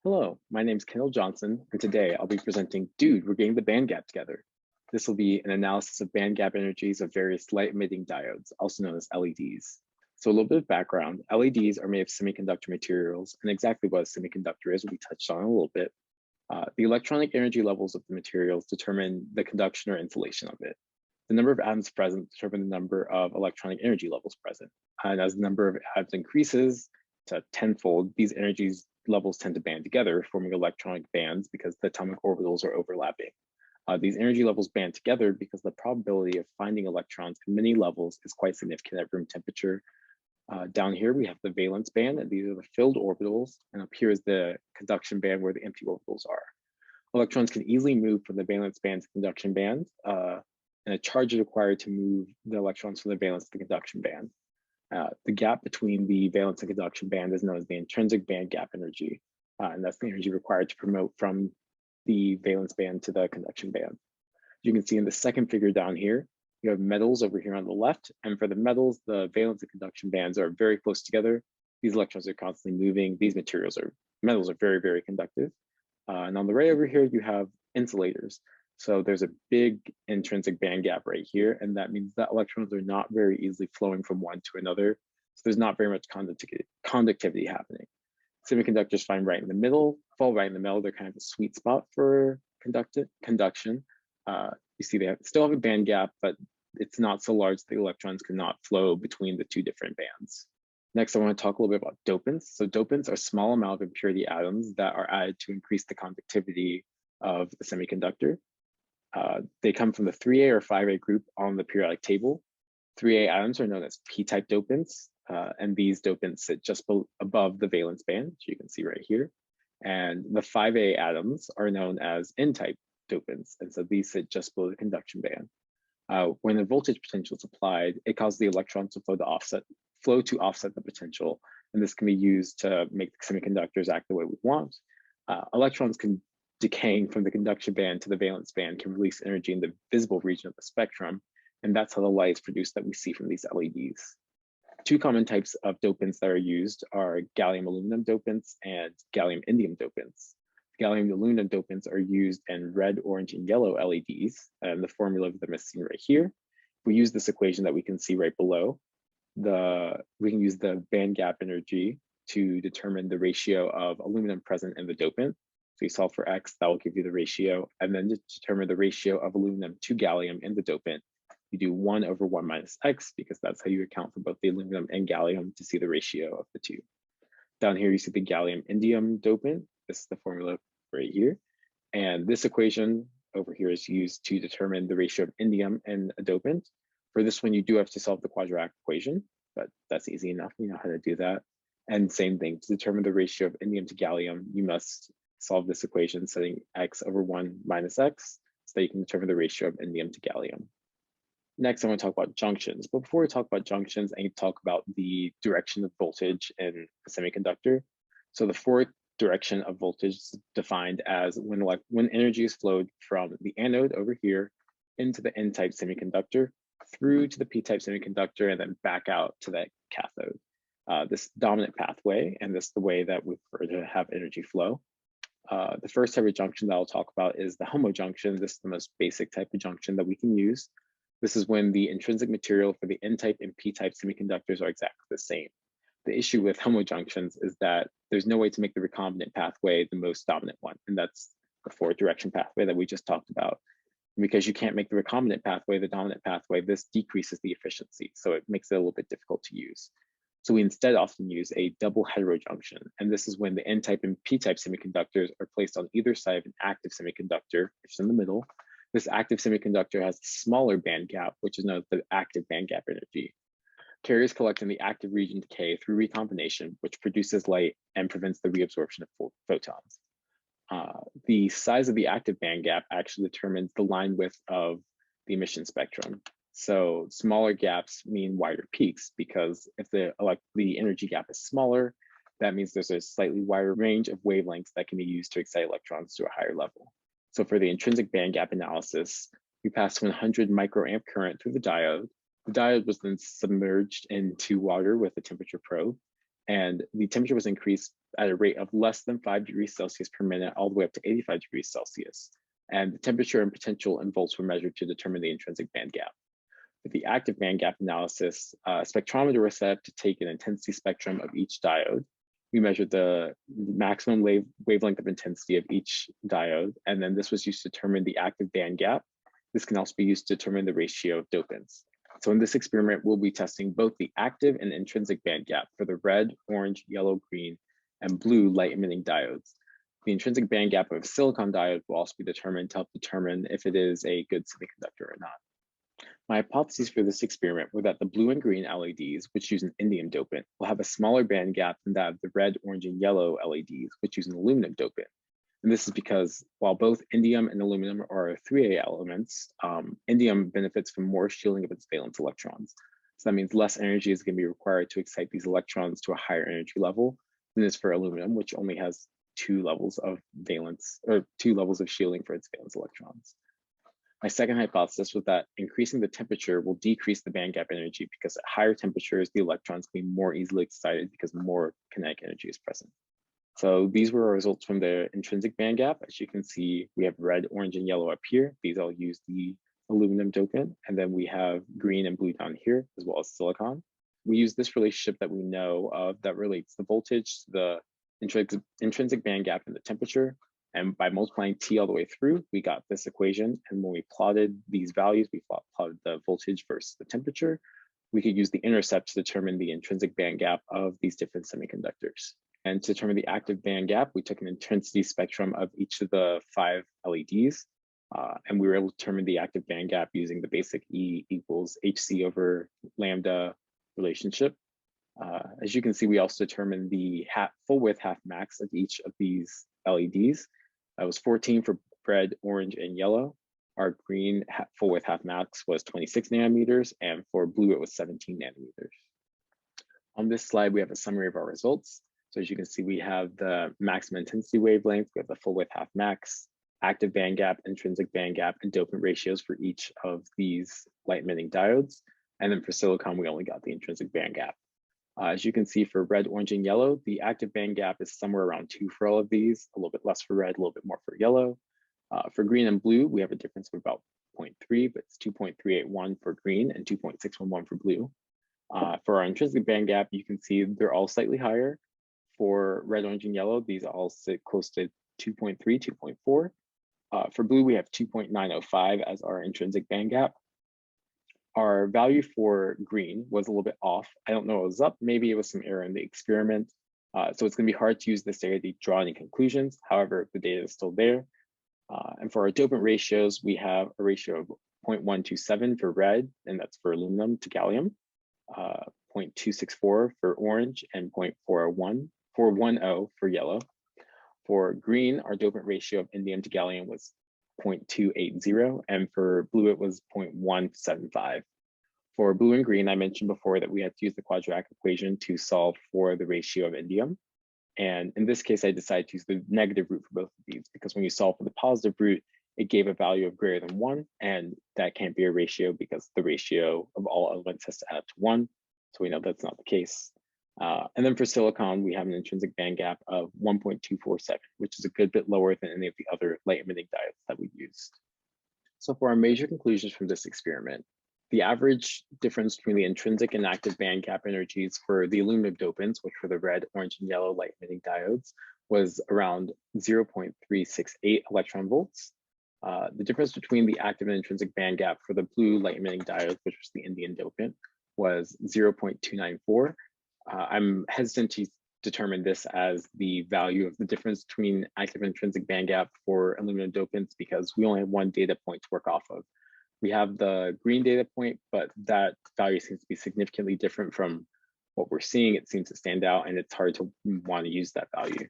Hello, my name is Kendall Johnson, and today I'll be presenting Dude, We're Getting the Band Gap Together. This will be an analysis of band gap energies of various light-emitting diodes, also known as LEDs. So a little bit of background, LEDs are made of semiconductor materials, and exactly what a semiconductor is will be touched on a little bit. The electronic energy levels of the materials determine the conduction or insulation of it. The number of atoms present determine the number of electronic energy levels present. And as the number of atoms increases to tenfold, these energies levels tend to band together, forming electronic bands because the atomic orbitals are overlapping. These energy levels band together because the probability of finding electrons in many levels is quite significant at room temperature. Down here, we have the valence band, and these are the filled orbitals, and up here is the conduction band where the empty orbitals are. Electrons can easily move from the valence band to conduction band, and a charge is required to move the electrons from the valence to the conduction band. The gap between the valence and conduction band is known as the intrinsic band gap energy, and that's the energy required to promote from the valence band to the conduction band. You can see in the second figure down here, you have metals over here on the left, and for the metals, the valence and conduction bands are very close together. These electrons are constantly moving. These metals are very, very conductive. And on the right over here, you have insulators. So there's a big intrinsic band gap right here, and that means that electrons are not very easily flowing from one to another. So there's not very much conductivity happening. Semiconductors fall right in the middle. They're kind of a sweet spot for conduction. You see they still have a band gap, but it's not so large that the electrons cannot flow between the two different bands. Next, I want to talk a little bit about dopants. So dopants are small amount of impurity atoms that are added to increase the conductivity of a semiconductor. They come from the 3A or 5A group on the periodic table. 3A atoms are known as p-type dopants, and these dopants sit just above the valence band, which you can see right here. And the 5A atoms are known as n-type dopants, and so these sit just below the conduction band. When the voltage potential is applied, it causes the electrons to flow to offset the potential, and this can be used to make the semiconductors act the way we want. Electrons can decaying from the conduction band to the valence band can release energy in the visible region of the spectrum, and that's how the light is produced that we see from these LEDs. Two common types of dopants that are used are gallium aluminum dopants and gallium indium dopants. Gallium aluminum dopants are used in red, orange, and yellow LEDs, and the formula of them is seen right here. If we use this equation that we can see right below, we can use the band gap energy to determine the ratio of aluminum present in the dopant. So you solve for X, that will give you the ratio, and then to determine the ratio of aluminum to gallium in the dopant, you do 1 over 1 minus X, because that's how you account for both the aluminum and gallium to see the ratio of the two. Down here, you see the gallium indium dopant. This is the formula right here. And this equation over here is used to determine the ratio of indium and a dopant. For this one, you do have to solve the quadratic equation, but that's easy enough. We know how to do that. And same thing, to determine the ratio of indium to gallium, you must solve this equation setting X over 1 minus X so that you can determine the ratio of indium to gallium. Next, I want to talk about junctions. But before we talk about junctions, I need to talk about the direction of voltage in a semiconductor. So the forward direction of voltage is defined as when energy is flowed from the anode over here into the n-type semiconductor, through to the p-type semiconductor, and then back out to the cathode. This dominant pathway, and this is the way that we prefer to have energy flow. The first type of junction that I'll talk about is the homojunction. This is the most basic type of junction that we can use. This is when the intrinsic material for the n-type and p-type semiconductors are exactly the same. The issue with homojunctions is that there's no way to make the recombinant pathway the most dominant one, and that's the forward direction pathway that we just talked about. And because you can't make the recombinant pathway the dominant pathway, this decreases the efficiency, so it makes it a little bit difficult to use. So we instead often use a double heterojunction, and this is when the n-type and p-type semiconductors are placed on either side of an active semiconductor, which is in the middle. This active semiconductor has a smaller band gap, which is known as the active band gap energy. Carriers collect in the active region decay through recombination, which produces light and prevents the reabsorption of photons. The size of the active band gap actually determines the line width of the emission spectrum. So smaller gaps mean wider peaks, because if the energy gap is smaller, that means there's a slightly wider range of wavelengths that can be used to excite electrons to a higher level. So for the intrinsic band gap analysis, we passed 100 microamp current through the diode. The diode was then submerged into water with a temperature probe, and the temperature was increased at a rate of less than 5 degrees Celsius per minute all the way up to 85 degrees Celsius. And the temperature and potential in volts were measured to determine the intrinsic band gap. For the active band gap analysis, a spectrometer was set up to take an intensity spectrum of each diode. We measured the maximum wavelength of intensity of each diode, and then this was used to determine the active band gap. This can also be used to determine the ratio of dopants. So in this experiment, we'll be testing both the active and intrinsic band gap for the red, orange, yellow, green, and blue light emitting diodes. The intrinsic band gap of a silicon diode will also be determined to help determine if it is a good semiconductor or not. My hypotheses for this experiment were that the blue and green LEDs, which use an indium dopant, will have a smaller band gap than that of the red, orange, and yellow LEDs, which use an aluminum dopant. And this is because while both indium and aluminum are 3A elements, indium benefits from more shielding of its valence electrons. So that means less energy is going to be required to excite these electrons to a higher energy level than is for aluminum, which only has 2 levels of valence, or 2 levels of shielding for its valence electrons. My second hypothesis was that increasing the temperature will decrease the band gap energy because at higher temperatures, the electrons can be more easily excited because more kinetic energy is present. So these were our results from the intrinsic band gap. As you can see, we have red, orange, and yellow up here. These all use the aluminum dopant. And then we have green and blue down here, as well as silicon. We use this relationship that we know of that relates the voltage, the intrinsic band gap, and the temperature. And by multiplying T all the way through, we got this equation. And when we plotted these values, we plotted the voltage versus the temperature. We could use the intercept to determine the intrinsic band gap of these different semiconductors. And to determine the active band gap, we took an intensity spectrum of each of the 5 LEDs. And we were able to determine the active band gap using the basic E equals HC over lambda relationship. As you can see, we also determined the full width half max of each of these LEDs. That was 14 for red, orange, and yellow. Our green full width half max was 26 nanometers, and for blue, it was 17 nanometers. On this slide, we have a summary of our results. So as you can see, we have the maximum intensity wavelength, we have the full width half max, active band gap, intrinsic band gap, and dopant ratios for each of these light emitting diodes. And then for silicon, we only got the intrinsic band gap. As you can see for red, orange, and yellow, the active band gap is somewhere around 2 for all of these, a little bit less for red, a little bit more for yellow. For green and blue, we have a difference of about 0.3, but it's 2.381 for green and 2.611 for blue. For our intrinsic band gap, you can see they're all slightly higher. For red, orange, and yellow, these all sit close to 2.3, 2.4. For blue, we have 2.905 as our intrinsic band gap. Our value for green was a little bit off. I don't know what was up. Maybe it was some error in the experiment. So it's going to be hard to use this data to draw any conclusions. However, the data is still there. And for our dopant ratios, we have a ratio of 0.127 for red, and that's for aluminum to gallium, 0.264 for orange, and 0.410 for yellow. For green, our dopant ratio of indium to gallium was 0.280, and for blue, it was 0.175. For blue and green, I mentioned before that we had to use the quadratic equation to solve for the ratio of indium. And in this case, I decided to use the negative root for both of these because when you solve for the positive root, it gave a value of greater than 1, and that can't be a ratio because the ratio of all elements has to add up to 1. So we know that's not the case. And then for silicon, we have an intrinsic band gap of 1.247, which is a good bit lower than any of the other light emitting diodes that we used. So for our major conclusions from this experiment, the average difference between the intrinsic and active band gap energies for the aluminum dopants, which were the red, orange, and yellow light emitting diodes, was around 0.368 electron volts. The difference between the active and intrinsic band gap for the blue light emitting diode, which was the indium dopant, was 0.294. I'm hesitant to determine this as the value of the difference between active and intrinsic band gap for aluminum dopants because we only have one data point to work off of. We have the green data point, but that value seems to be significantly different from what we're seeing. It seems to stand out, and it's hard to want to use that value.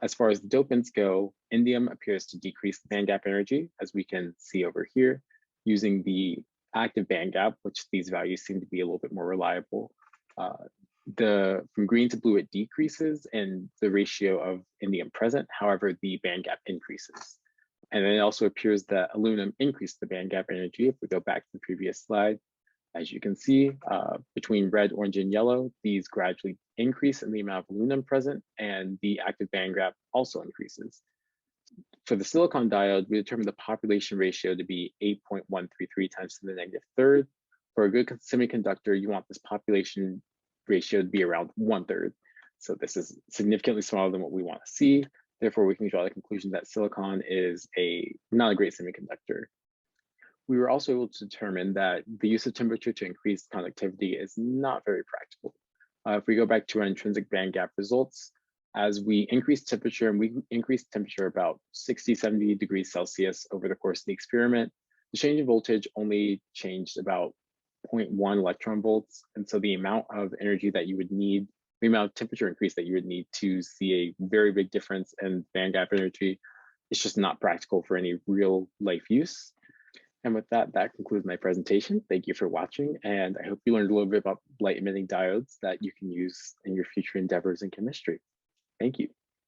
As far as the dopants go, indium appears to decrease the band gap energy, as we can see over here, using the active band gap, which these values seem to be a little bit more reliable. From green to blue, it decreases in the ratio of indium present. However, the band gap increases. And then it also appears that aluminum increased the band gap energy. If we go back to the previous slide, As you can see, between red, orange, and yellow, these gradually increase in the amount of aluminum present, and the active band gap also increases. For the silicon diode, we determined the population ratio to be 8.133 times to the negative third. For a good semiconductor, you want this population ratio to be around 1/3. So this is significantly smaller than what we want to see. Therefore, we can draw the conclusion that silicon is not a great semiconductor. We were also able to determine that the use of temperature to increase conductivity is not very practical. If we go back to our intrinsic band gap results, as we increase temperature, and we increased temperature about 60, 70 degrees Celsius over the course of the experiment, the change in voltage only changed about 0.1 electron volts. And so the amount of energy that you would need, the amount of temperature increase that you would need to see a very big difference in band gap energy, it's just not practical for any real life use. And with that, that concludes my presentation. Thank you for watching, and I hope you learned a little bit about light emitting diodes that you can use in your future endeavors in chemistry. Thank you.